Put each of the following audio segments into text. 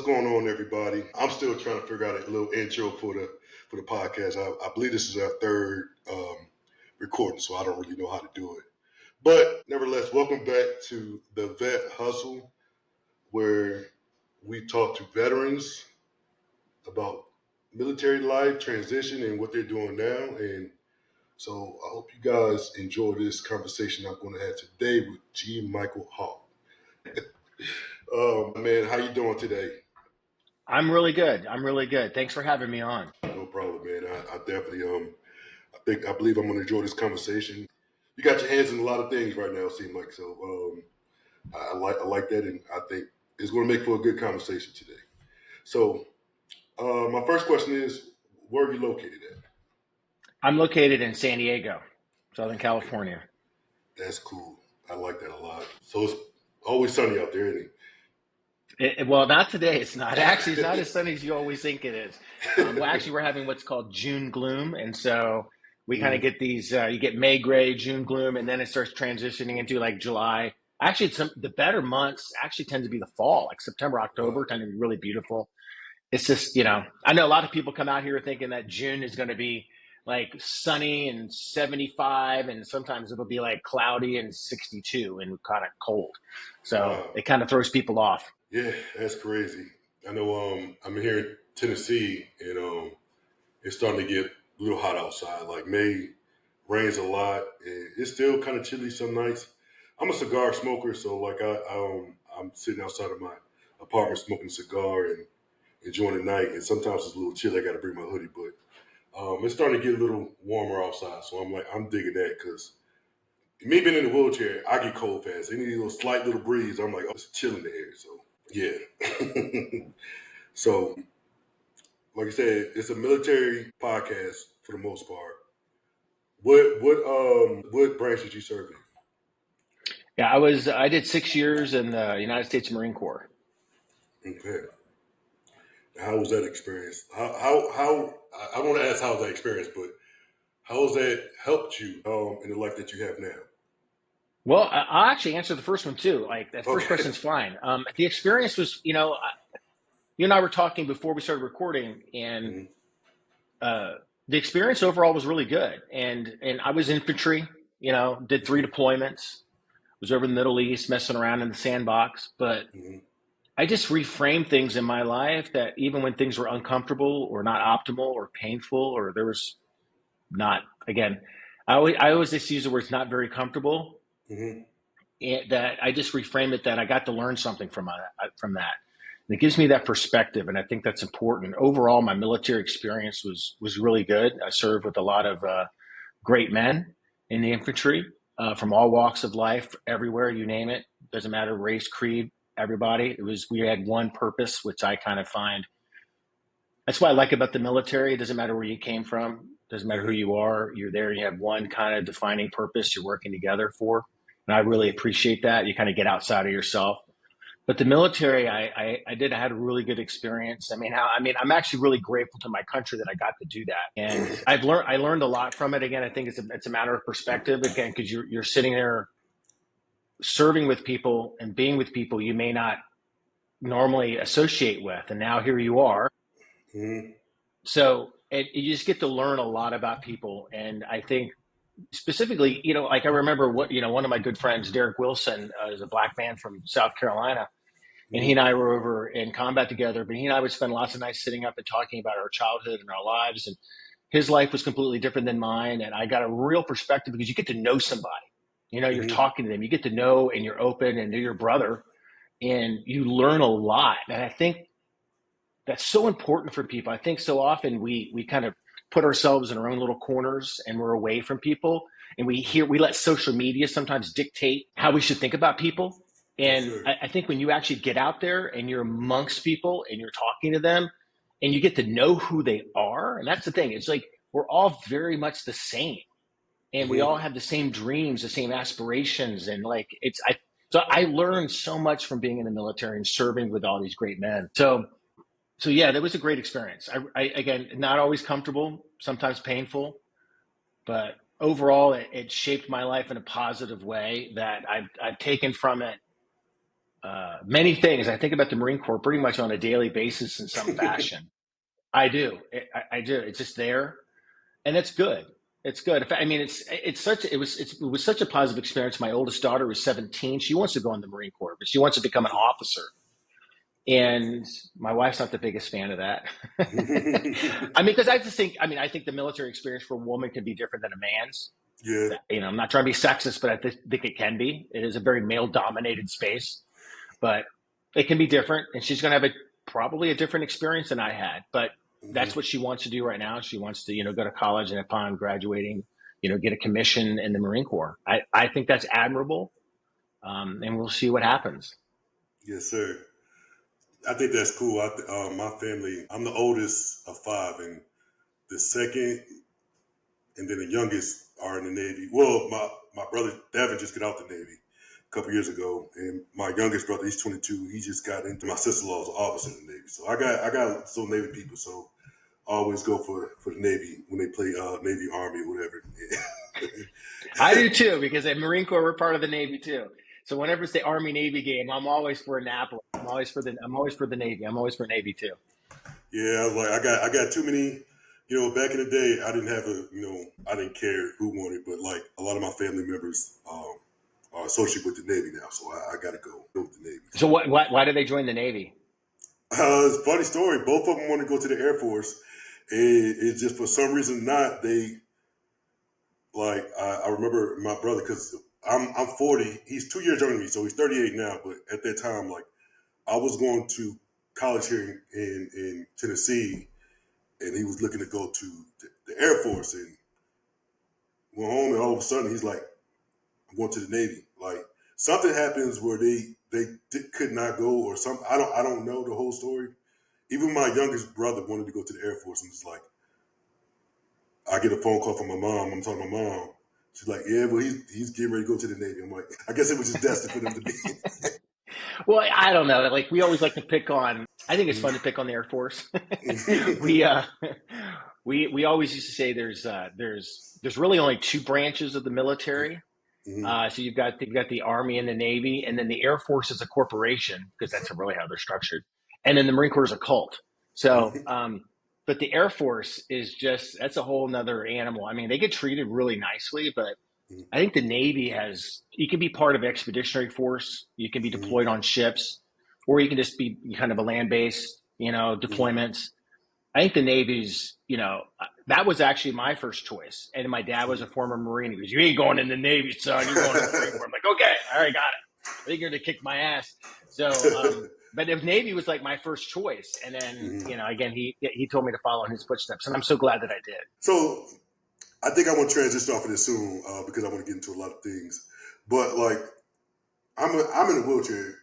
going on, everybody? I'm still trying to figure out a little intro for the podcast. I believe this is our third recording, so I don't really know how to do it. But nevertheless, welcome back to the Vet Hustle, where we talk to veterans about military life, transition, and what they're doing now. And so I hope you guys enjoy this conversation I'm going to have today with G. Michael Hopf. Man, how you doing today? I'm really good. Thanks for having me on. No problem, man. I definitely I believe I'm gonna enjoy this conversation. You got your hands in a lot of things right now, it seems like. So I like that, and I think it's gonna make for a good conversation today. So my first question is, where are you located at? I'm located in San Diego, Southern California. That's cool. I like that a lot. So it's always sunny out there, isn't Well, not today. It's not. Actually, it's not as sunny as you always think it is. We're having what's called June gloom. And so we kind of get these, you get May gray, June gloom, and then it starts transitioning into like July. Actually, the better months actually tend to be the fall, like September, October tend to be really beautiful. It's just, I know a lot of people come out here thinking that June is going to be like sunny and 75, and sometimes it'll be like cloudy and 62 and kind of cold. So it kind of throws people off. Yeah, that's crazy. I know I'm here in Tennessee, and it's starting to get a little hot outside. Like May rains a lot, and it's still kind of chilly some nights. I'm a cigar smoker, so like I'm sitting outside of my apartment smoking a cigar and enjoying the night. And sometimes it's a little chilly. I got to bring my hoodie, but it's starting to get a little warmer outside. So I'm digging that because me being in the wheelchair, I get cold fast. Any little slight little breeze, I'm like, oh, it's chill in the air. So yeah. So like I said, it's a military podcast for the most part. What branch did you serve in? Yeah, I did 6 years in the United States Marine Corps. Okay. How was that experience? How I want to ask how was that experience, but how has that helped you in the life that you have now? Well, I'll actually answer the first one too. Like that first Okay. question's fine. The experience was, you and I were talking before we started recording, and Mm-hmm. the experience overall was really good. And I was infantry, did 3 deployments, was over in the Middle East messing around in the sandbox. But Mm-hmm. I just reframed things in my life that even when things were uncomfortable or not optimal or painful, or there was not, again, I always just use the words not very comfortable, Mm-hmm. that I just reframe it that I got to learn something from that. And it gives me that perspective, and I think that's important. Overall, my military experience was really good. I served with a lot of great men in the infantry from all walks of life, everywhere, you name it. Doesn't matter race, creed, everybody. We had one purpose, which I kind of find. That's what I like about the military. It doesn't matter where you came from. Doesn't matter who Mm-hmm. you are. You're there. You have one kind of defining purpose you're working together for. And I really appreciate that. You kind of get outside of yourself. But the military, I had a really good experience. I'm actually really grateful to my country that I got to do that. And I learned a lot from it. Again, I think it's a matter of perspective, again, because you're sitting there serving with people and being with people you may not normally associate with. And now here you are. Mm-hmm. So you just get to learn a lot about people. And I think specifically, like I remember one of my good friends, Derek Wilson, is a black man from South Carolina. And he and I were over in combat together, but he and I would spend lots of nights sitting up and talking about our childhood and our lives. And his life was completely different than mine. And I got a real perspective because you get to know somebody. You're Mm-hmm. talking to them. You get to know, and you're open, and they're your brother. And you learn a lot. And I think that's so important for people. I think so often we kind of put ourselves in our own little corners, and we're away from people. And we let social media sometimes dictate how we should think about people. Yes, And sir. I think when you actually get out there and you're amongst people and you're talking to them and you get to know who they are, and that's the thing. It's like we're all very much the same, and we all Mm-hmm. have the same dreams, the same aspirations, and so I learned so much from being in the military and serving with all these great men. So yeah, that was a great experience. Again, not always comfortable, sometimes painful, but overall, it shaped my life in a positive way that I've taken from it many things. I think about the Marine Corps pretty much on a daily basis in some fashion. I do. I do. It's just there, and it's good. It's good. I mean, it was such a positive experience. My oldest daughter was 17. She wants to go in the Marine Corps, but she wants to become an officer. And my wife's not the biggest fan of that. I mean, because I think the military experience for a woman can be different than a man's. Yeah. I'm not trying to be sexist, but think it can be. It is a very male dominated space, but it can be different. And she's going to have probably a different experience than I had, but that's what she wants to do right now. She wants to, go to college, and upon graduating, get a commission in the Marine Corps. I think that's admirable. And we'll see what happens. Yes, sir. I think that's cool. My family, I'm the oldest of five, and the second and then the youngest are in the Navy. Well, my brother Devin just got out the Navy a couple years ago, and my youngest brother, he's 22. He just got into my sister-in-law's officer in the Navy. So I got some Navy people. So I always go for the Navy when they play Navy, Army, or whatever. I do too, because at Marine Corps we're part of the Navy too. So whenever it's the Army Navy game, I'm always for Annapolis. I'm always for the Navy. I'm always for Navy too. Yeah, I was like, I got too many. Back in the day, I didn't have I didn't care who won it, but like a lot of my family members are associated with the Navy now, so I got to go with the Navy. So why did they join the Navy? It's a funny story. Both of them want to go to the Air Force. It's just for some reason not. They like I remember my brother, because I'm 40. He's 2 years younger than me, so he's 38 now. But at that time, like I was going to college here in Tennessee, and he was looking to go to the Air Force, and went home, and all of a sudden he's like, I'm going to the Navy. Like something happens where could not go, or something. I don't know the whole story. Even my youngest brother wanted to go to the Air Force, and was like, I get a phone call from my mom. I'm talking to my mom. She's like, yeah, well, he's getting ready to go to the Navy. I'm like, I guess it was just destined for them to be. Well, I don't know. Like we always like to pick on. I think it's fun to pick on the Air Force. we we always used to say there's really only two branches of the military. So you've got the Army and the Navy, and then the Air Force is a corporation, because that's really how they're structured, and then the Marine Corps is a cult. So, but the Air Force that's a whole nother animal. I mean, they get treated really nicely, but I think the Navy you can be part of expeditionary force, you can be deployed on ships, or you can just be kind of a land-based, deployments. I think the Navy's, that was actually my first choice. And my dad was a former Marine. He goes, you ain't going in the Navy, son. You're going to the Marine Corps. I'm like, okay, all right, got it. I think you're going to kick my ass. So, but if Navy was like my first choice. And then, again, he told me to follow in his footsteps. And I'm so glad that I did. So I think I want to transition off of this soon because I want to get into a lot of things. But like, I'm in a wheelchair.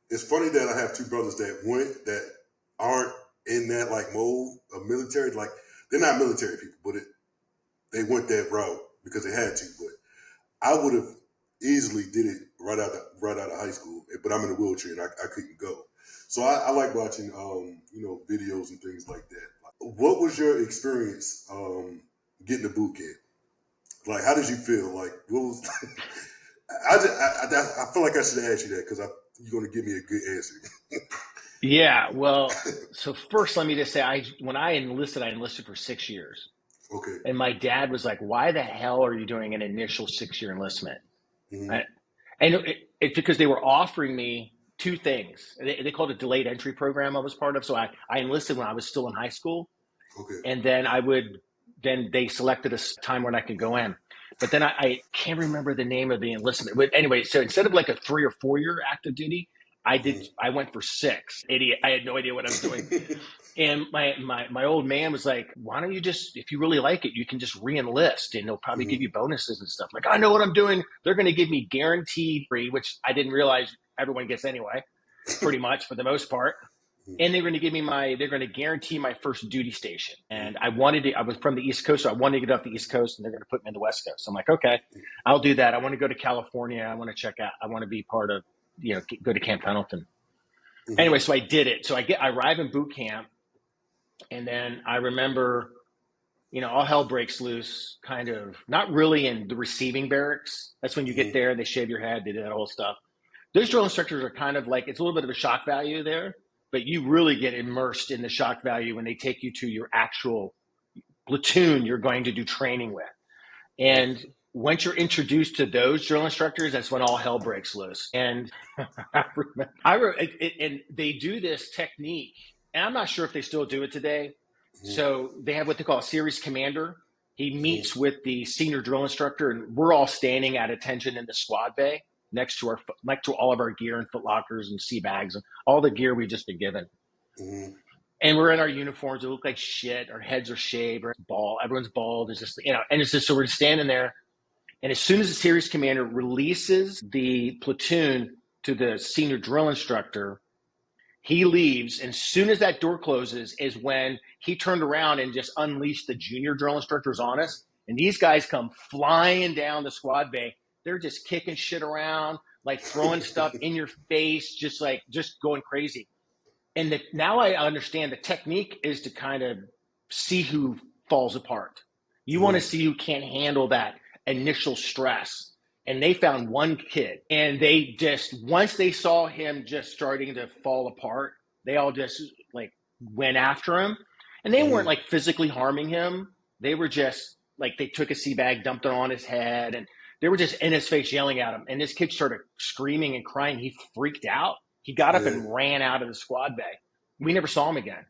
It's funny that I have two brothers that aren't in that like mode of military. Like they're not military people, but they went that route because they had to. But I would have easily did it right out of high school, but I'm in a wheelchair and I couldn't go. So I like watching videos and things like that. What was your experience getting to boot camp? Like, how did you feel? Like, what was? I feel like I should have asked you that because you're going to give me a good answer. Yeah, well, so first let me just say, when I enlisted for 6 years. Okay. And my dad was like, why the hell are you doing an initial 6-year enlistment? And it's because they were offering me two things. They called it a delayed entry program I was part of. So I enlisted when I was still in high school. Okay. And then then they selected a time when I could go in. But then I can't remember the name of the enlistment. But anyway, so instead of like a 3 or 4 year active duty, I went for 6. Idiot. I had no idea what I was doing. And my old man was like, why don't you just, if you really like it, you can just re-enlist and they'll probably give you bonuses and stuff. Like, I know what I'm doing. They're going to give me guaranteed free, which I didn't realize everyone gets anyway, pretty much for the most part. And they're going to guarantee my first duty station. And I was from the East Coast, so I wanted to get off the East Coast, and they're going to put me in the West Coast. So I'm like, okay, I'll do that. I want to go to California. I want to check out, I want to be part of, go to Camp Pendleton. Anyway, so I did it. So I arrive in boot camp, and then I remember, all hell breaks loose, kind of, not really in the receiving barracks. That's when you get there, they shave your head, they do that whole stuff. Those drill instructors are kind of like, it's a little bit of a shock value there, but you really get immersed in the shock value when they take you to your actual platoon you're going to do training with. Right. And once you're introduced to those drill instructors, that's when all hell breaks loose. And and they do this technique, and I'm not sure if they still do it today. Mm-hmm. So they have what they call a series commander. He Mm-hmm. meets with the senior drill instructor, and we're all standing at attention in the squad bay next to all of our gear and foot lockers and sea bags and all the gear we've just been given. Mm-hmm. And we're in our uniforms. We look like shit. Our heads are shaved. We're bald. Everyone's bald. It's just, and it's just, so we're standing there. And as soon as the series commander releases the platoon to the senior drill instructor, he leaves. And as soon as that door closes is when he turned around and just unleashed the junior drill instructors on us. And these guys come flying down the squad bay. They're just kicking shit around, like throwing stuff in your face, just going crazy. And now I understand the technique is to kind of see who falls apart. You want to Mm-hmm. see who can't handle that initial stress. And they found one kid, and they just, once they saw him just starting to fall apart, they all just like went after him. And they weren't Mm-hmm. like physically harming him. They were just like, they took a sea bag, dumped it on his head, and they were just in his face yelling at him. And this kid started screaming and crying. He freaked out. He got up Yeah. and ran out of the squad bay. We never saw him again.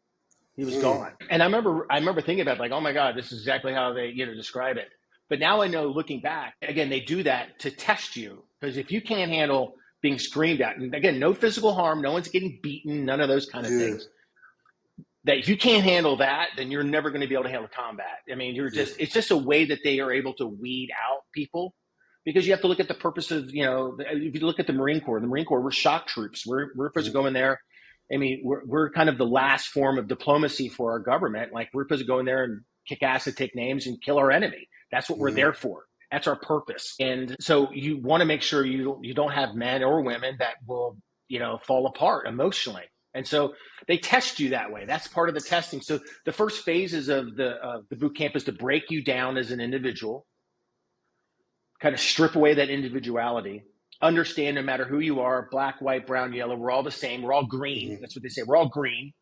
He was Mm. gone. And I remember thinking about, like, oh my God, this is exactly how they, describe it. But now I know, looking back, again, they do that to test you. Because if you can't handle being screamed at, and again, no physical harm, no one's getting beaten, none of those kind of Yeah. things. That if you can't handle that, then you're never going to be able to handle combat. I mean, Yeah. it's just a way that they are able to weed out people. Because you have to look at the purpose of, if you look at the Marine Corps, we're shock troops. We're supposed to Mm-hmm. go in there. I mean, we're kind of the last form of diplomacy for our government. Like, we're supposed to go in there and kick ass and take names and kill our enemy. That's what we're Mm-hmm. there for. That's our purpose. And so you want to make sure you don't have men or women that will, fall apart emotionally. And so they test you that way. That's part of the testing. So the first phases of the boot camp is to break you down as an individual, kind of strip away that individuality, understand no matter who you are, black, white, brown, yellow, we're all the same. We're all green. Mm-hmm. That's what they say. We're all green,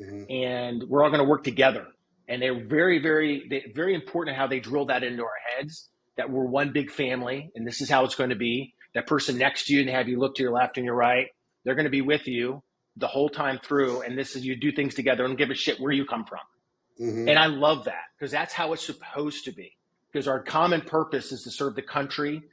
Mm-hmm. and we're all going to work together. And they're very important how they drill that into our heads, that we're one big family, and this is how it's going to be. That person next to you, and they have you look to your left and your right, they're going to be with you the whole time through. And this is, you do things together and give a shit where you come from. Mm-hmm. And I love that, because that's how it's supposed to be. Because our common purpose is to serve the country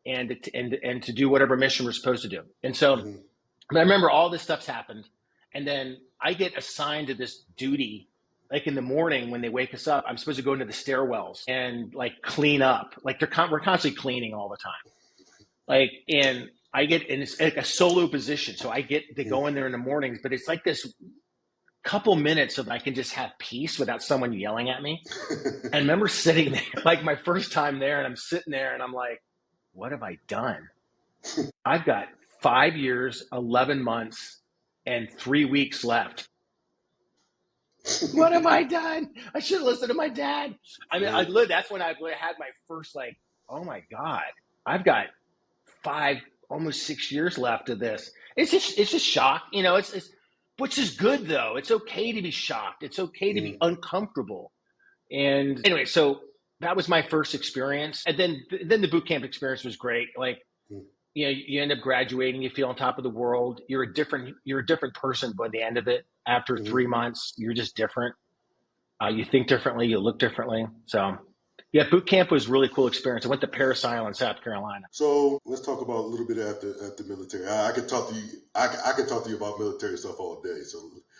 and to do whatever mission we're supposed to do. And so, Mm-hmm. I remember all this stuff's happened, and then I get assigned to this duty. Like, in the morning when they wake us up, I'm supposed to go into the stairwells and like clean up. Like, we're constantly cleaning all the time. Like, and it's like a solo position, so I get to go in there in the mornings. But it's like this couple minutes of, I can just have peace without someone yelling at me. And I remember sitting there, like my first time there, and I'm sitting there and I'm like, what have I done? I've got 5 years, 11 months, and 3 weeks left. What have I done? I should have listened to my dad. I mean, Right. that's when I had my first, like, oh my God, I've got 5, almost 6 years left of this. It's just shock, it's which is good though. It's okay to be shocked. It's okay to be Mm-hmm. uncomfortable. And anyway, so that was my first experience. And then the boot camp experience was great. Like, you end up graduating, you feel on top of the world. You're a different person by the end of it. After Mm-hmm. 3 months, you're just different. You think differently, you look differently. So yeah, boot camp was a really cool experience. I went to Parris Island, South Carolina. So let's talk about a little bit at the military. I could talk to you. I could talk to you about military stuff all day. So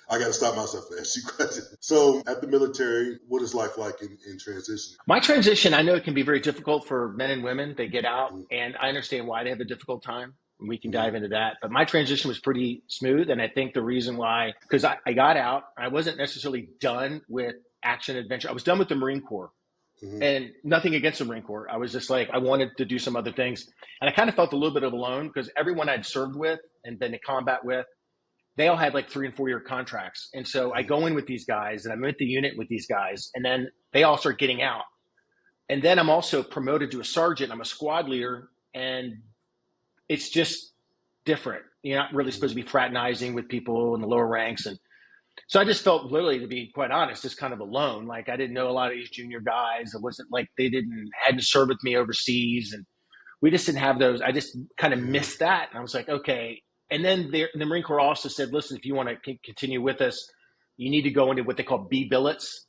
I got to stop myself and ask you questions. So at the military, what is life like in transition? My transition, I know it can be very difficult for men and women. They get out, and I understand why they have a difficult time. We can dive into that. But my transition was pretty smooth. And I think the reason why, because I got out, I wasn't necessarily done with action adventure. I was done with the Marine Corps. Mm-hmm. And nothing against the Marine Corps. I was just like, I wanted to do some other things. And I kind of felt a little bit of alone, because everyone I'd served with and been to combat with, they all had like 3 and 4 year contracts. And so I go in with these guys, and I'm at the unit with these guys, and then they all start getting out. And then I'm also promoted to a sergeant. I'm a squad leader, and it's just different. You're not really supposed to be fraternizing with people in the lower ranks. And so I just felt literally, to be quite honest, just kind of alone. Like I didn't know a lot of these junior guys. It wasn't like hadn't served with me overseas. And we just didn't have those. I just kind of Mm-hmm. missed that. And I was like, okay. And then the Marine Corps also said, listen, if you want to continue with us, you need to go into what they call B billets.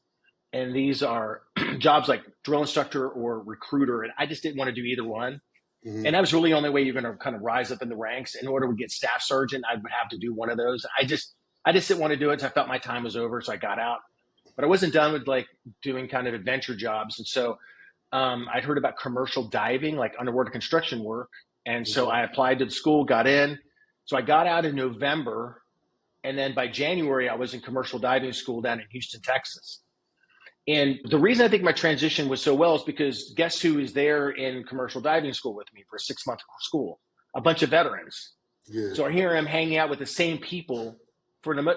And these are jobs like drill instructor or recruiter. And I just didn't want to do either one. And that Mm-hmm. was really the only way you're going to kind of rise up in the ranks. In order to get staff sergeant, I would have to do one of those. I just didn't want to do it. So I felt my time was over. So I got out, but I wasn't done with like doing kind of adventure jobs. And so I'd heard about commercial diving, like underwater construction work. And so Okay. I applied to the school, got in. So I got out in November. And then by January, I was in commercial diving school down in Houston, Texas. And the reason I think my transition was so well is because guess who is there in commercial diving school with me for a 6 month school? A bunch of veterans. Yeah. So here I'm hanging out with the same people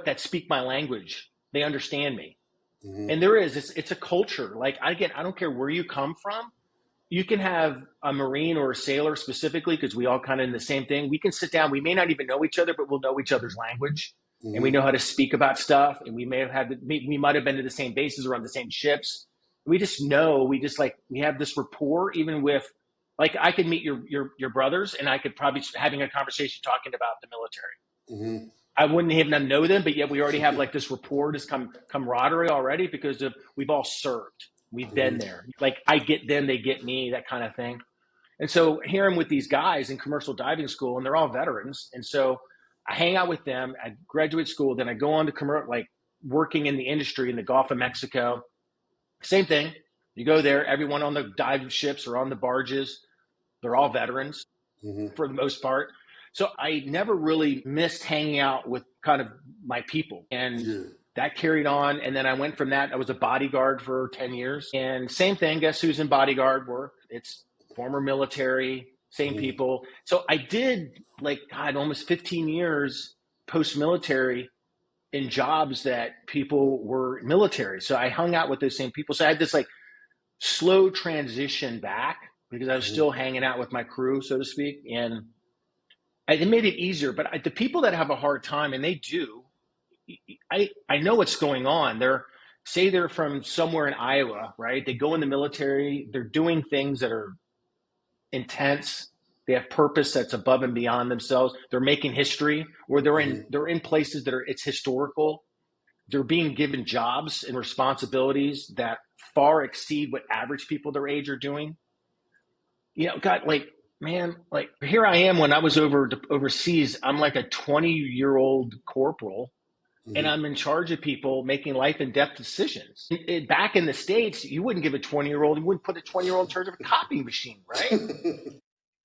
that speak my language. They understand me. Mm-hmm. And it's a culture. Like I don't care where you come from. You can have a Marine or a sailor specifically, because we all kind of in the same thing. We can sit down. We may not even know each other, but we'll know each other's language, and we Mm-hmm. know how to speak about stuff. And we may have we might have been to the same bases or on the same ships. We just know. We have this rapport, even with like I could meet your brothers, and I could probably having a conversation talking about the military. Mm-hmm. I wouldn't even know them, but yet we already have like this rapport, this camaraderie already because we've all served. We've been Mm-hmm. there. Like I get them, they get me, that kind of thing. And so here I'm with these guys in commercial diving school, and they're all veterans. And so I hang out with them at graduate school. Then I go on to like working in the industry in the Gulf of Mexico. Same thing. You go there, everyone on the dive ships or on the barges, they're all veterans Mm-hmm. for the most part. So I never really missed hanging out with kind of my people. And Yeah. that carried on. And then I went from that. I was a bodyguard for 10 years. And same thing. Guess who's in bodyguard work? It's former military, same Mm-hmm. people. So I did like, God, almost 15 years post military in jobs that people were military. So I hung out with those same people. So I had this like slow transition back because I was Mm-hmm. still hanging out with my crew, so to speak. And it made it easier. But the people that have a hard time, and they do, I know what's going on. They're from somewhere in Iowa, right? They go in the military. They're doing things that are intense. They have purpose that's above and beyond themselves. They're making history, or Mm-hmm. they're in places that are it's historical. They're being given jobs and responsibilities that far exceed what average people their age are doing. God, like man, like here I am when I was overseas. I'm like a 20-year-old corporal, and Mm-hmm. I'm in charge of people making life and death decisions. Back in the States, you wouldn't give a 20-year-old, you wouldn't put a 20-year-old in charge of a copying machine, right?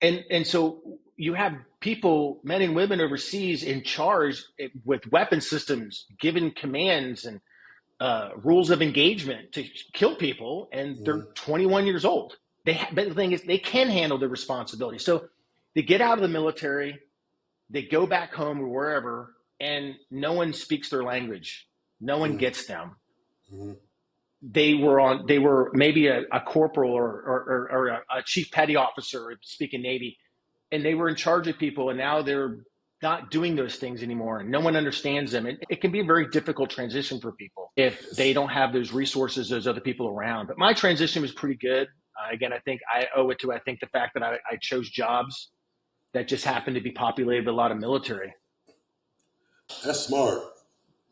And so you have people, men and women overseas, in charge with weapon systems, given commands and rules of engagement to kill people, and they're Mm-hmm. 21 years old. But the thing is, they can handle the responsibility. So they get out of the military, they go back home or wherever, and no one speaks their language. No one gets them. Mm-hmm. They were maybe a corporal or a chief petty officer, speaking Navy, and they were in charge of people, and now they're not doing those things anymore, and no one understands them. It can be a very difficult transition for people if they don't have those resources, those other people around. But my transition was pretty good. Again, I think I owe it to the fact that I chose jobs that just happened to be populated with a lot of military. That's smart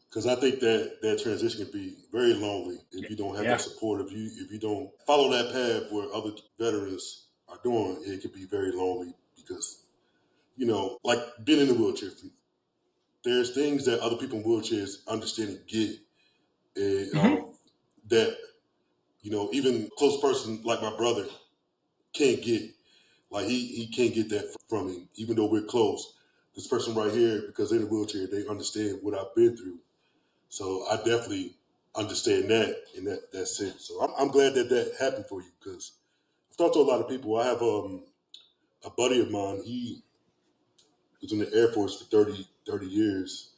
because I think that that transition can be very lonely if you don't have that Yeah. support. If you don't follow that path where other veterans are doing, it can be very lonely because like being in a wheelchair. There's things that other people in wheelchairs understand and get, and Hmm. that even close person like my brother can't get. Like he can't get that from me, even though we're close. This person right here, because they're in a wheelchair, they understand what I've been through. So I definitely understand that in that sense. So I'm glad that that happened for you because I've talked to a lot of people. I have a buddy of mine. He was in the Air Force for 30 years,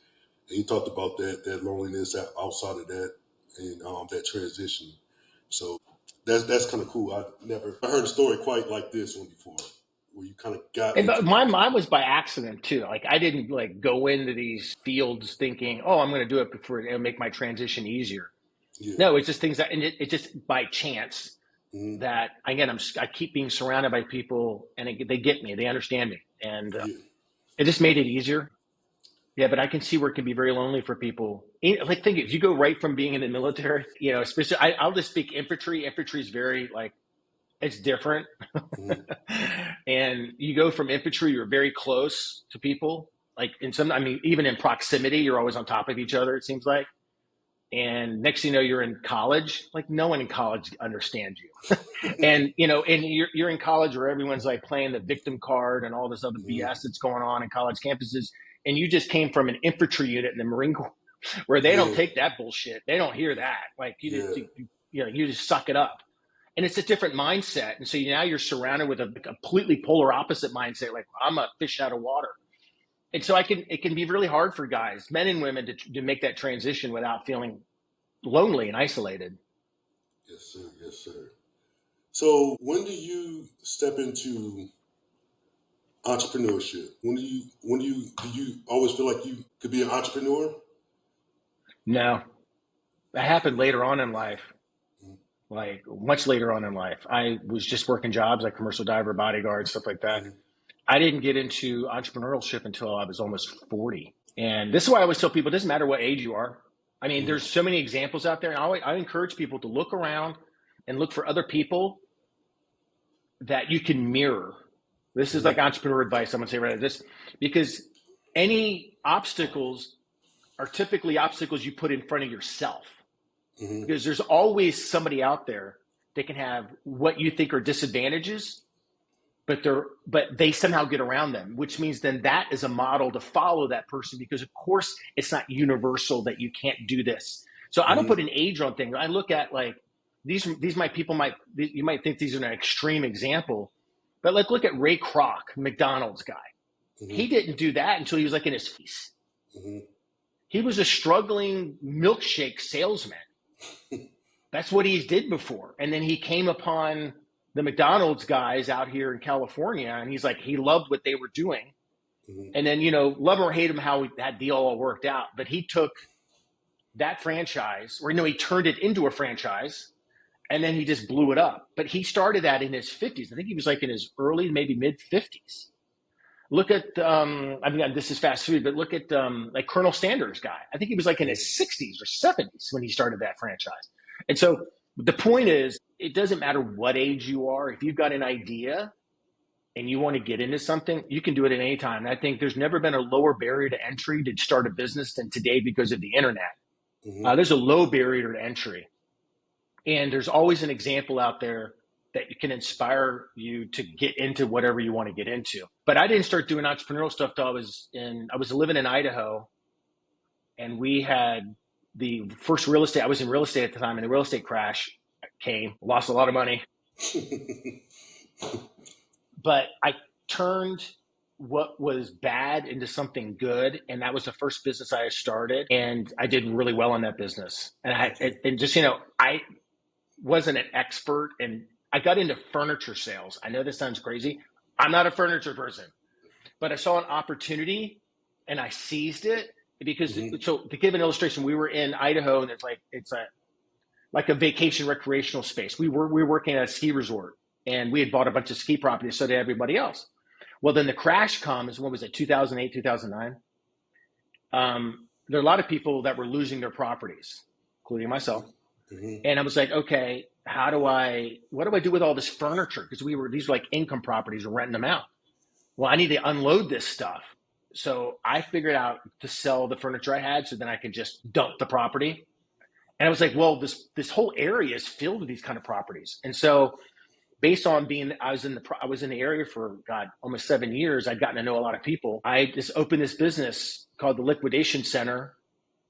and he talked about that loneliness outside of that and that transition. So that's kind of cool. I heard a story quite like this one before, where you kind of got And into mine was by accident too. Like I didn't like go into these fields thinking, oh, I'm going to do it before it'll make my transition easier. yeah. No, it's just things that, and it just by chance Mm-hmm. that again, I keep being surrounded by people and they get me, they understand me. And Yeah. it just made it easier. Yeah, but I can see where it can be very lonely for people. Like, think if you go right from being in the military, especially I'll just speak infantry. Infantry is very like it's different, Mm-hmm. and you go from infantry, you're very close to people. Like I mean, even in proximity, you're always on top of each other. It seems like, and next thing you know, you're in college. Like no one in college understands you, and and you're in college where everyone's like playing the victim card and all this other Mm-hmm. BS that's going on in college campuses. And you just came from an infantry unit in the Marine Corps where they don't Yeah. take that bullshit. They don't hear that. Like Yeah. you just suck it up. And it's a different mindset. And so now you're surrounded with a completely polar opposite mindset. Like I'm a fish out of water. And so it can be really hard for guys, men and women to make that transition without feeling lonely and isolated. Yes, sir. Yes, sir. So when do you step into entrepreneurship? Do you always feel like you could be an entrepreneur? No, that happened later on in life. Like much later on in life, I was just working jobs like commercial diver, bodyguard, stuff like that. Mm-hmm. I didn't get into entrepreneurship until I was almost 40. And this is why I always tell people, it doesn't matter what age you are. I mean, Mm-hmm. there's so many examples out there. And I encourage people to look around and look for other people that you can mirror. This is Mm-hmm. like entrepreneur advice. I'm going to say right this because any obstacles are typically obstacles you put in front of yourself Mm-hmm. because there's always somebody out there that can have what you think are disadvantages but they somehow get around them, which means then that is a model to follow that person because of course it's not universal that you can't do this. So I don't Mm-hmm. put an age on things. I look at like these you might think these are an extreme example, but like look at Ray Kroc, McDonald's guy. Mm-hmm. He didn't do that until he was like in his 50s. Mm-hmm. He was a struggling milkshake salesman. That's what he did before. And then he came upon the McDonald's guys out here in California, and he's like, he loved what they were doing. Mm-hmm. And then, love him or hate him, how that deal all worked out. But he took that franchise, or no, he turned it into a franchise, and then he just blew it up. But he started that in his 50s. I think he was like in his early, maybe mid 50s. Look at, I mean, this is fast food, but look at like Colonel Sanders guy. I think he was like in his 60s or 70s when he started that franchise. And so the point is, it doesn't matter what age you are. If you've got an idea and you want to get into something, you can do it at any time. And I think there's never been a lower barrier to entry to start a business than today because of the internet. Mm-hmm. There's a low barrier to entry. And there's always an example out there that can inspire you to get into whatever you want to get into. But I didn't start doing entrepreneurial stuff till I was living in Idaho, and we had the first real estate. I was in real estate at the time, and the real estate crash came. Lost a lot of money, but I turned what was bad into something good, and that was the first business I started, and I did really well in that business. And just I wasn't an expert, and I got into furniture sales. I know this sounds crazy. I'm not a furniture person, but I saw an opportunity and I seized it because so to give an illustration, we were in Idaho and it's like a vacation recreational space. We were working at a ski resort and we had bought a bunch of ski properties, so did everybody else. Well, then the crash comes. What was it? 2008, 2009. There are a lot of people that were losing their properties, including myself. Mm-hmm. And I was like, okay, what do I do with all this furniture? Because these were like income properties, we're renting them out. Well, I need to unload this stuff. So I figured out to sell the furniture I had so then I could just dump the property. And I was like, well, this whole area is filled with these kind of properties. And so based on I was in the area for almost 7 years. I'd gotten to know a lot of people. I just opened this business called the Liquidation Center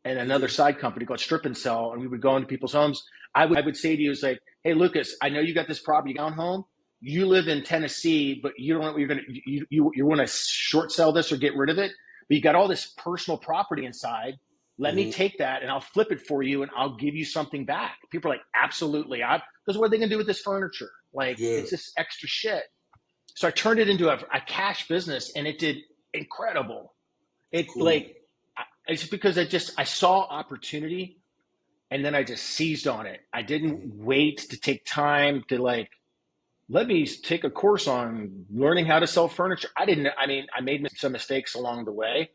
and another side company called Strip and Sell, and we would go into people's homes. I would say to you, it's like, hey, Lucas, I know you got this property down home. You live in Tennessee, but you don't know what you're going to, you want to short sell this or get rid of it, but you got all this personal property inside. Let me take that and I'll flip it for you and I'll give you something back. People are like, absolutely. Because what are they going to do with this furniture? Like, it's just extra shit. So I turned it into a cash business, and it did incredible. It Cool. like, it's because I saw opportunity, and then I just seized on it. I didn't wait to take time to like, let me take a course on learning how to sell furniture. I mean, I made some mistakes along the way,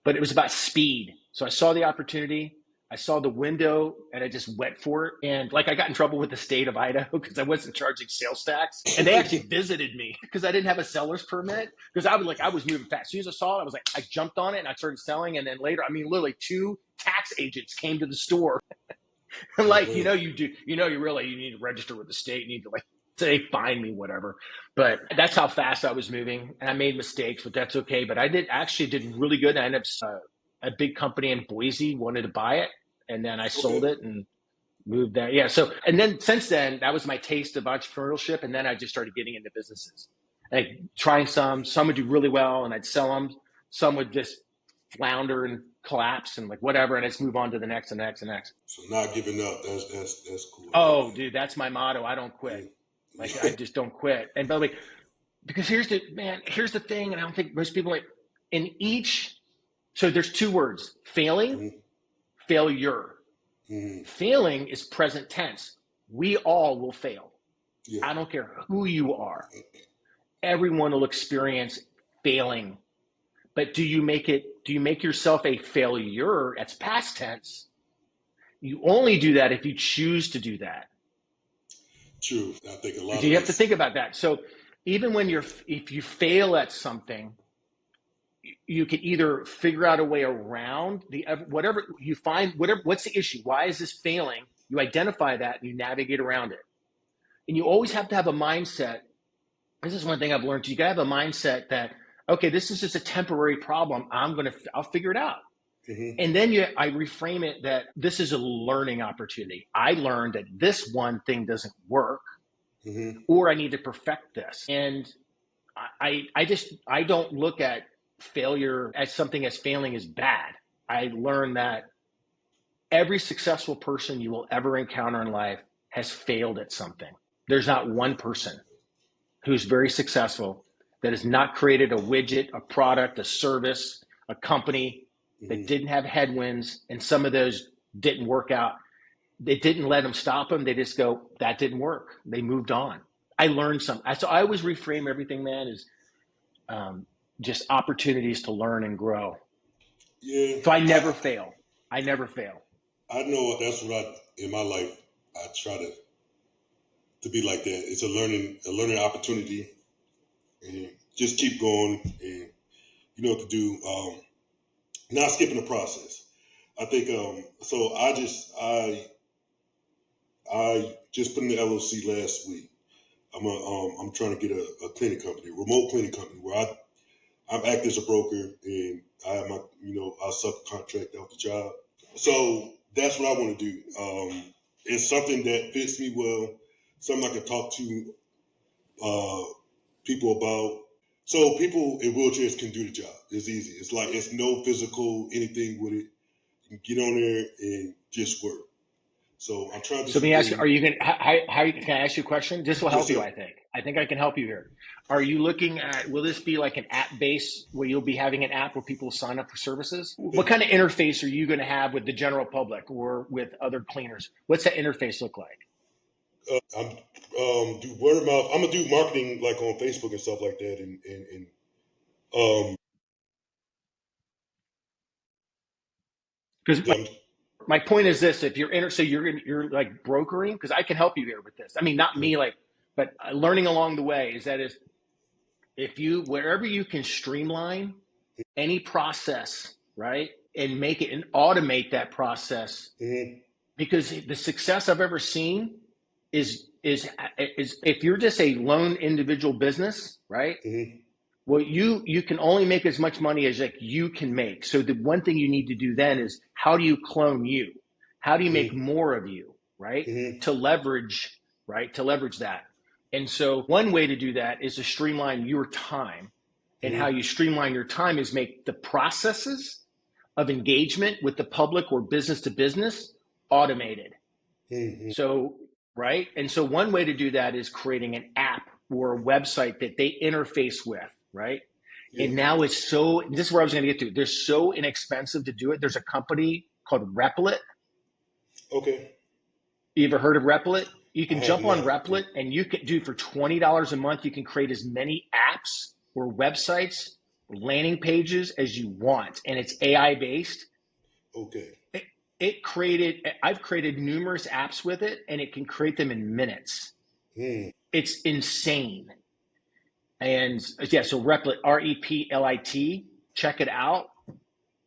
but it was about speed. So I saw the opportunity, I saw the window, and I just went for it. And like, I got in trouble with the state of Idaho because I wasn't charging sales tax, and they actually visited me because I didn't have a seller's permit. Because I was moving fast. As soon as I saw it, I was like, I jumped on it and I started selling. And then later, I mean, literally 2 tax agents came to the store. And Oh, like, man. you need to register with the state. You need to like say, find me, whatever. But that's how fast I was moving. And I made mistakes, but that's okay. But I did really good. I ended up, a big company in Boise wanted to buy it. And then I sold Okay. it and moved there. Yeah. So, and then since then, that was my taste of entrepreneurship. And then I just started getting into businesses, like trying some would do really well and I'd sell them. Some would just flounder and collapse and like whatever. And I just move on to the next and next and next. So not giving up. That's cool. I like Oh, that. dude, that's my motto. I don't quit. Like, I Yeah. just don't quit. And by the way, because here's the thing, and I don't think most people like in each. So there's 2 words: failing, Mhm. failure. Mhm. Failing is present tense. We all will fail. Yeah. I don't care who you are. Everyone will experience failing. But do you make yourself a failure? That's past tense. You only do that if you choose to do that. True. I think a lot Do of you have to us. think about that? So even when if you fail at something, you can either figure out a way around whatever you find, what's the issue? Why is this failing? You identify that and you navigate around it. And you always have to have a mindset. This is one thing I've learned. You gotta have a mindset that, okay, this is just a temporary problem. I'll figure it out. Hmm. And then I reframe it that this is a learning opportunity. I learned that this one thing doesn't work, Hmm. or I need to perfect this. And I don't look at failure as something as failing is bad. I learned that every successful person you will ever encounter in life has failed at something. There's not one person who's very successful that has not created a widget, a product, a service, a company that Hmm. didn't have headwinds, and some of those didn't work out. They didn't let them stop them. They just go, that didn't work. They moved on. I learned something. So I always reframe everything, man, as um, just opportunities to learn and grow. Yeah. So I never fail. I never fail. I know that's what in my life I try to be like that. It's a learning opportunity, and just keep going, and you know what to do. Not skipping the process. I think so. I just put in the LLC last week. I'm trying to get a cleaning company, a remote cleaning company, where I'm acting as a broker, and I have my I subcontract out the job. So that's what I want to do. It's something that fits me well. Something I can talk to uh, people about. So people in wheelchairs can do the job. It's easy. It's like it's no physical anything with it. You can get on there and just work. So I'm trying to do So let some me ask you: things. are you going? Can I ask you a question? This will Yes, help you. sir. I think I can help you here. Are you looking at? Will this be like an app base where you'll be having an app where people sign up for services? What kind of interface are you going to have with the general public or with other cleaners? What's that interface look like? I'm do word of mouth. I'm gonna do marketing like on Facebook and stuff like that, and Because I'm, my point is this: if so you're like brokering, because I can help you here with this. I mean, not me, like, but learning along the way is that is if you wherever you can streamline any process, right, and make it and automate that process, mm-hmm, because the success I've ever seen is if you're just a lone individual business, right? mm-hmm, Well, you can only make as much money as like you can make. So the one thing you need to do then is how do you clone you? How do you make mm-hmm, more of you, right? mm-hmm, To leverage, right? To leverage that. And so one way to do that is to streamline your time. And how mm-hmm, you streamline your time is make the processes of engagement with the public or business to business automated. mm-hmm, So, right? And so one way to do that is creating an app or a website that they interface with, right? Yeah. And now it's so, this is where I was going to get to. They're so inexpensive to do it. There's a company called Replit. Okay. You ever heard of Replit? You I can have jump on not. Replit and you can do for $20 a month. You can create as many apps or websites, landing pages as you want. And it's AI based. Okay. I've created numerous apps with it and it can create them in minutes. It's insane. And yeah, so Replit, Replit, check it out.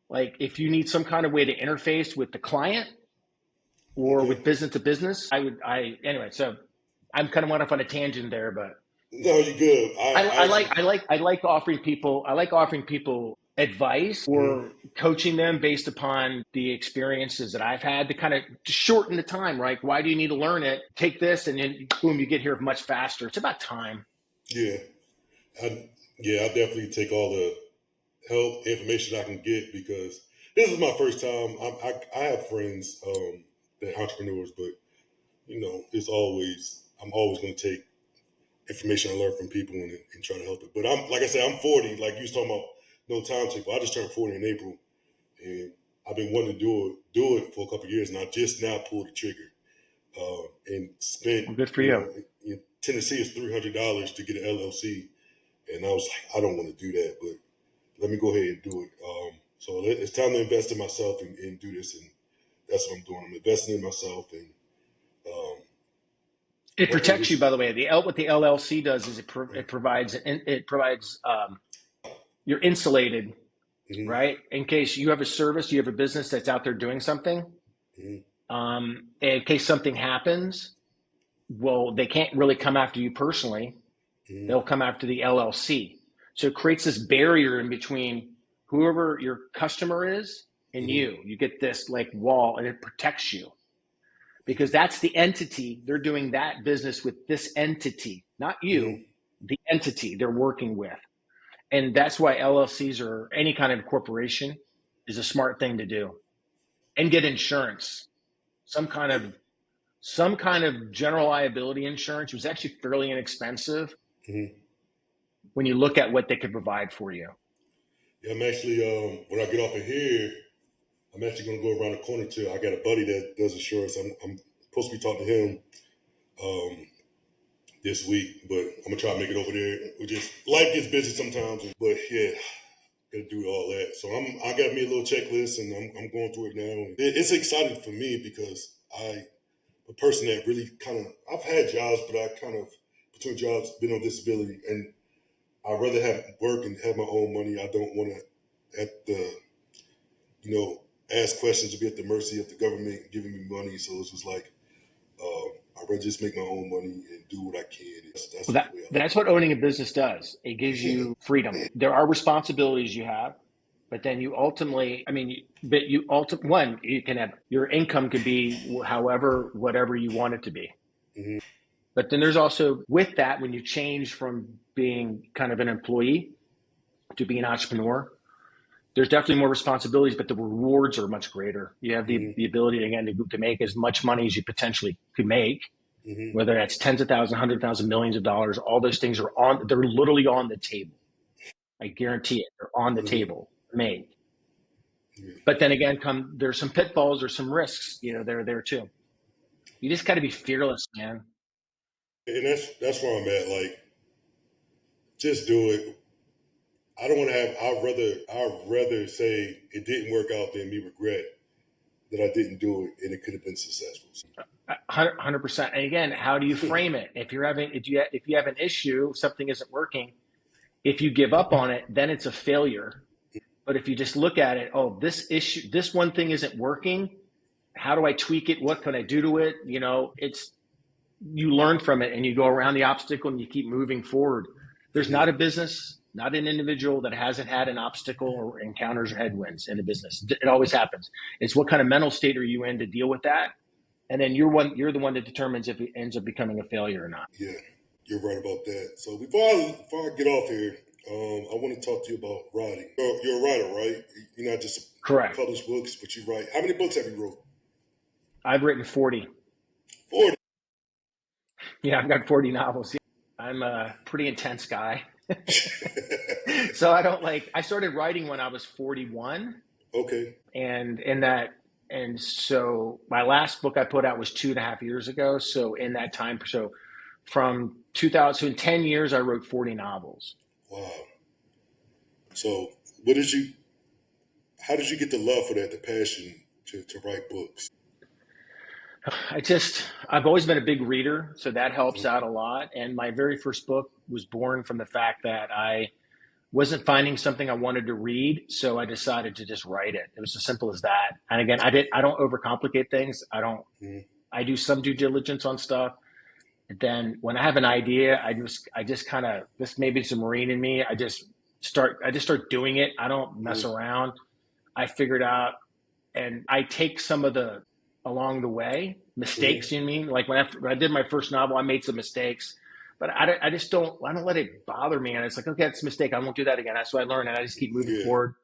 Like if you need some kind of way to interface with the client or with Okay. business to business, anyway, so I'm kind of went off on a tangent there, but No, you're good. I actually. I like offering people advice or coaching them based upon the experiences that I've had to kind of shorten the time, right? Why do you need to learn it? Take this and then boom, you get here much faster. It's about time. Yeah. I definitely take all the help information I can get because this is my first time. I have friends that are entrepreneurs, but I'm always going to take information I learn from people and try to help it. But I'm like I said, I'm 40. Like you was talking about, no timetable. I just turned 40 in April, and I've been wanting to do it for a couple of years, and I just now pulled the trigger and spent. Well, good for you. In Tennessee is $300 to get an LLC, and I was like, I don't want to do that, but let me go ahead and do it. So it's time to invest in myself and do this, and that's what I'm doing. I'm investing in myself, and um, It hopefully protects you, this. by the way. What the LLC does is it provides you're insulated, Mm-hmm, right? In case you have a service, you have a business that's out there doing something. mm-hmm, In case something happens, well, they can't really come after you personally. mm-hmm, They'll come after the LLC. So it creates this barrier in between whoever your customer is and mm-hmm. you. You get this like wall, and it protects you because that's the entity. They're doing that business with this entity, not you, Mm-hmm. the entity they're working with. And that's why LLCs or any kind of corporation is a smart thing to do. And get insurance, some kind Yeah, of some kind of general liability insurance was actually fairly inexpensive mm-hmm. when you look at what they could provide for you. Yeah, I'm actually when I get off of here, I'm actually going to go around the corner to. I got a buddy that does insurance. I'm supposed to be talking to him um, this week, but I'm gonna try to make it over there. We just life gets busy sometimes, but yeah, gotta do all that. So I got me a little checklist, and I'm going through it now. It's exciting for me because a person that really kind of I've had jobs, but I kind of between jobs been on disability, and I'd rather have work and have my own money. I don't want to at the ask questions to be at the mercy of the government giving me money. So it's just like I'd rather just make my own money and do what I can. That's Well, the way I look that's what owning a business does. It gives at it. you freedom. There are responsibilities you have, but then you ultimately, one, you can have your income could be whatever you want it to be. Hmm. But then there's also with that, when you change from being kind of an employee to being an entrepreneur, there's definitely more responsibilities, but the rewards are much greater. You have Hmm. the ability again to make as much money as you potentially could make, Hmm. whether that's tens of thousands, 100,000, millions of dollars. All those things they're literally on the table. I guarantee it. They're on the Hmm. table, made. Yeah. But then again, there's some pitfalls or some risks, they're there too. You just got to be fearless, man. And that's where I'm at. Like, just do it. I don't want to have. I'd rather say it didn't work out than me regret that I didn't do it and it could have been successful. 100%. And again, how do you frame it? If you have an issue, something isn't working. If you give up on it, then it's a failure. But if you just look at it, oh, this one thing isn't working. How do I tweak it? What can I do to it? You learn from it and you go around the obstacle and you keep moving forward. There's not a Hmm. business, not an individual that hasn't had an obstacle or encounters headwinds in a business. It always happens. It's what kind of mental state are you in to deal with that? And then you're the one that determines if it ends up becoming a failure or not. Yeah, you're right about that. So before I get off here, I want to talk to you about writing. You're a writer, right? You're not just Correct. publish books, but you write. How many books have you wrote? I've written 40. 40. Yeah, I've got 40 novels. I'm a pretty intense guy. So I don't like, I started writing when I was 41, Okay. and in that, and so my last book I put out was 2.5 years ago. So in that time, so from 2000, so in 10 years, I wrote 40 novels. Wow. So, what did you? How did you get the love for that, the passion to write books? I've always been a big reader, so that helps Mhm. out a lot. And my very first book was born from the fact that I wasn't finding something I wanted to read, so I decided to just write it. It was as simple as that. And again, I don't overcomplicate things. Mhm. I do some due diligence on stuff. And then when I have an idea, I just kind of, this maybe it's a Marine in me. I just start doing it. I don't mess Mhm. around. I figured out, and I take some of the along the way Mhm. mistakes. You know what I mean? Like when I did my first novel, I made some mistakes, but I just I don't let it bother me. And it's like, okay, it's a mistake. I won't do that again. That's what I learned, and I just keep moving Yeah. forward.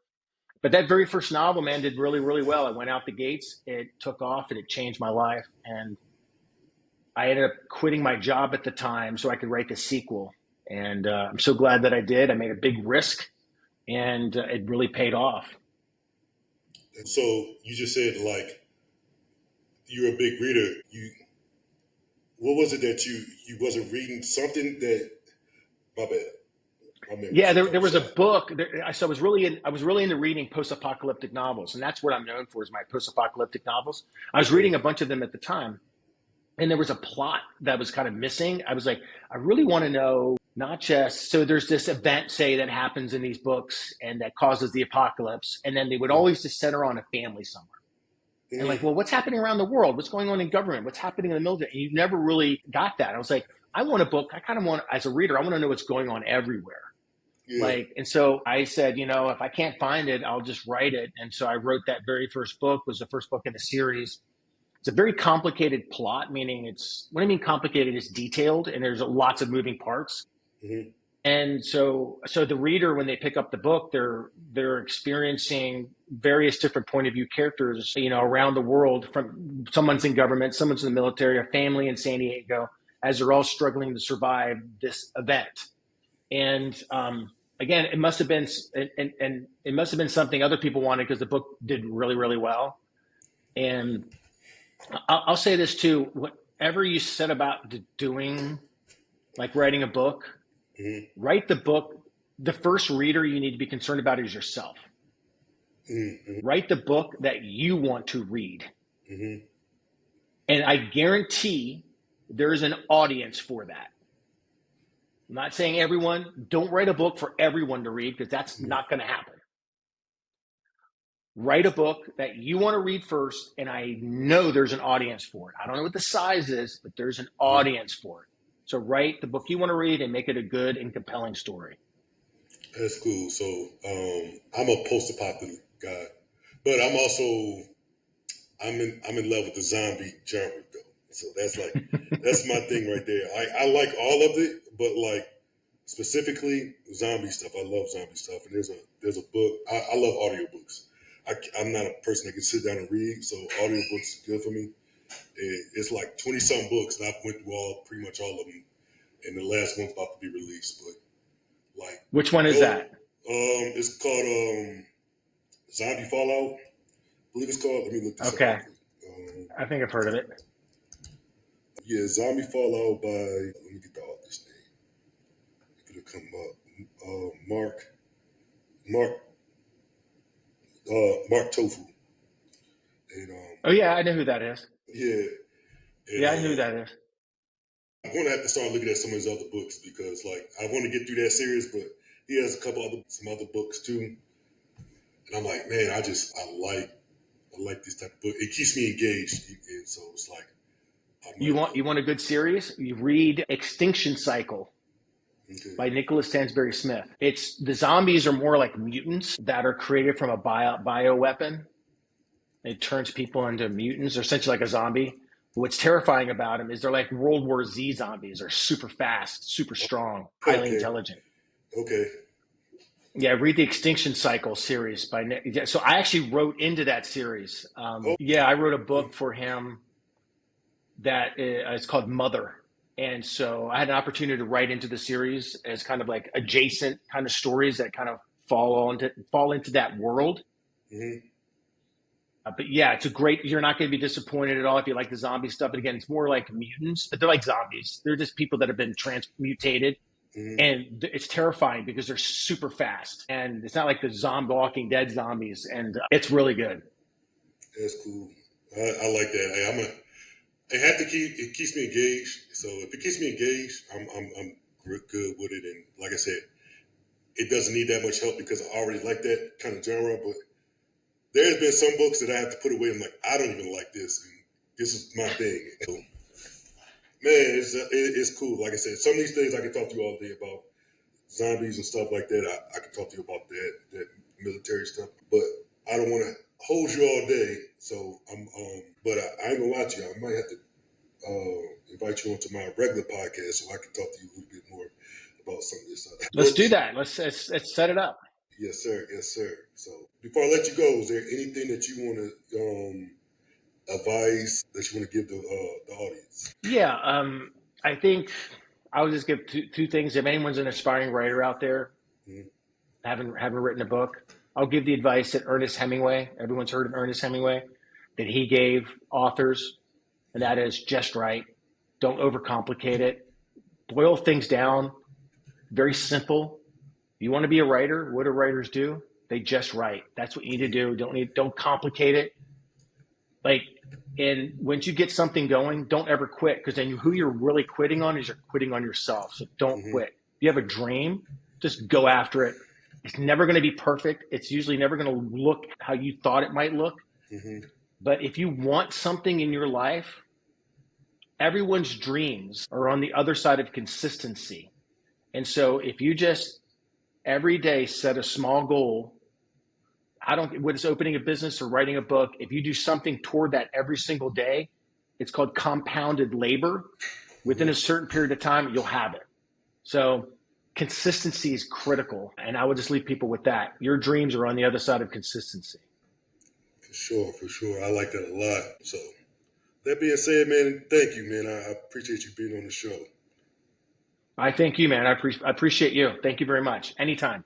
But that very first novel, man, did really, really well. It went out the gates. It took off, and it changed my life. And I ended up quitting my job at the time so I could write the sequel. And I'm so glad that I did. I made a big risk, and it really paid off. And so you just said like you're a big reader. You what was it that you wasn't reading something that my bad. My memory Yeah, there sometimes was a shot. book. So I was really into reading post-apocalyptic novels, and that's what I'm known for is my post-apocalyptic novels. I was Okay. reading a bunch of them at the time, and there was a plot that was kind of missing. I was like, I really want to know not just so there's this event, say, that happens in these books and that causes the apocalypse, and then they would Mhm. always just center on a family somewhere. And like, Mhm. well, what's happening around the world? What's going on in government? What's happening in the military? And you never really got that. I was like, I want a book. I kind of want, as a reader, I want to know what's going on everywhere. Yeah. Like, and so I said, if I can't find it, I'll just write it. And so I wrote that very first book, was the first book in the series. It's a very complicated plot, meaning what I mean complicated is detailed, and there's lots of moving parts. Mhm. And so the reader, when they pick up the book, they're experiencing various different point of view characters, around the world. From someone's in government, someone's in the military, a family in San Diego, as they're all struggling to survive this event. And again, it must have been, and it must have been something other people wanted because the book did really, really well. And I'll say this too: whatever you set about doing, like writing a book, Mhm. write the book. The first reader you need to be concerned about is yourself. Mhm. Write the book that you want to read, Mhm. and I guarantee there is an audience for that. I'm not saying everyone. Don't write a book for everyone to read because that's Mhm. not going to happen. Write a book that you want to read first, and I know there's an audience for it. I don't know what the size is, but there's an Mhm. audience for it. So write the book you want to read and make it a good and compelling story. That's cool. So I'm a post-apocalyptic guy, but I'm in love with the zombie genre though. So that's my thing right there. I like all of it, but like specifically zombie stuff. I love zombie stuff. And there's a book. I love audiobooks. I'm not a person that can sit down and read, so audiobooks are good for me. It's like 20 some books, and I've went through pretty much all of them. And the last one's about to be released, but like Which one is go. that? It's called Zombie Fallout. I believe it's called. Let me look this up real Okay, quick. I think I've heard of it. Yeah, Zombie Fallout by. Let me get the author's name. It'll come up. Mark, Mark Tofu, and Oh yeah, I know who that is. yeah, and Yeah, I know who that is. I'm going to have to start looking at some of his other books because like I want to get through that series, but he has some other books too, and I'm like, man, I like this type of book. It keeps me engaged, and so it's like I You might want go. you want a good series? You read Extinction Cycle Okay. by Nicholas Stansbury Smith. It's the zombies are more like mutants that are created from a bio weapon. It turns people into mutants, or essentially like a zombie. What's terrifying about them is they're like World War Z zombies. They're super fast, super strong, highly Okay. intelligent. Okay. Yeah, read the Extinction Cycle series by Nick. Yeah, so I actually wrote into that series. Oh. Yeah, I wrote a book for him that is called Mother. And so I had an opportunity to write into the series as kind of like adjacent kind of stories that kind of fall into that world. Hmm. But yeah, it's a great. You're not going to be disappointed at all if you like the zombie stuff. But again, it's more like mutants, but they're like zombies. They're just people that have been transmutated, Hmm. and it's terrifying because they're super fast, and it's not like the zombie Walking Dead zombies, and it's really good. That's cool. I like that. I have to it keeps me engaged. So if it keeps me engaged, I'm good with it. And like I said, it doesn't need that much help because I already like that kind of genre. But there's been some books that I have to put away. I'm like, I don't even like this, and this is my thing. So, man, it's cool. Like I said, some of these things I can talk to you all day about zombies and stuff like that. I can talk to you about that military stuff, but I don't want to hold you all day. So but I ain't gonna lie to you. I might have to invite you onto my regular podcast so I can talk to you a little bit more about some of this other Let's do books. that. Let's set it up. Yes, sir. Yes, sir. So before I let you go, is there anything that you want to advise that you want to give the audience? Yeah, I think I would just give two things. If anyone's an aspiring writer out there, Mm-hmm. haven't written a book, I'll give the advice that Ernest Hemingway. Everyone's heard of Ernest Hemingway, that he gave authors, and that is just right. Don't overcomplicate it. Boil things down. Very simple. You want to be a writer? What do writers do? They just write. That's what you need to do. Don't complicate it. Like, and once you get something going, don't ever quit, because then who you're really quitting on is you're quitting on yourself. So don't Mm-hmm. quit. If you have a dream, just go after it. It's never going to be perfect. It's usually never going to look how you thought it might look. Mm-hmm. But if you want something in your life, everyone's dreams are on the other side of consistency. And so if you just every day set a small goal, I don't whether it's opening a business or writing a book, if you do something toward that every single day, it's called compounded labor. Within a Mm-hmm. certain period of time, you'll have it. So consistency is critical. And I would just leave people with that. Your dreams are on the other side of consistency. For sure, for sure. I like that a lot. So that being said, man, thank you, man. I appreciate you being on the show. I thank you, man. I appreciate you. Thank you very much. Anytime.